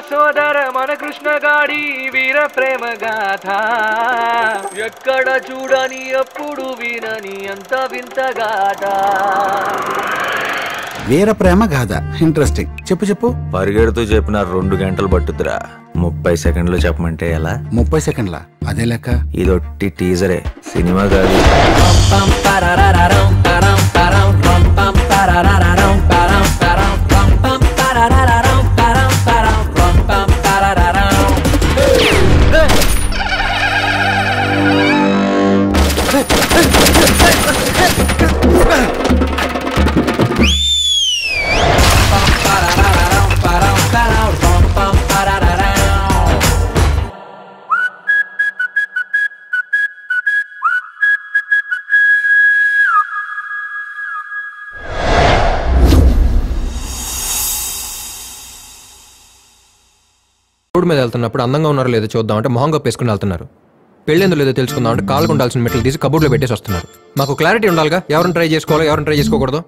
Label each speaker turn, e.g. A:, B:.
A: సోదర మన కృష్ణగాడి వీర ప్రేమ గాథ ఎక్కడ చూడని అప్పుడు వినని అంత వింత గాథ.
B: వీర ప్రేమ గాథ ఇంట్రెస్టింగ్. చెప్పు.
C: పరిగెడుతూ చెప్పిన 2 గంటలు పట్టుద్దురా. 30 సెకండ్లు చెప్పమంటే ఎలా?
B: 30 సెకండ్ల అదే లెక్క.
C: ఇదొట్టి టీజరే, సినిమా కాదు.
D: రోడ్డు మీద వెళ్తున్నప్పుడు అందంగా ఉన్నారో లేదో చూద్దాం అంటే మొహంగా పేసుకుని వెళ్తున్నారు. పెళ్ళేందో లేదో తెలుసుకుందాం అంటే కాళ్ళకు ఉండాల్సిన మెట్లు తీసి కబోర్డ్లో పెట్టేసి వస్తున్నారు. మాకు క్లారిటీ ఉండాలిగా, ఎవరిని ట్రై చేసుకోవాలో ఎవరిని ట్రై చేసుకోకూడదు.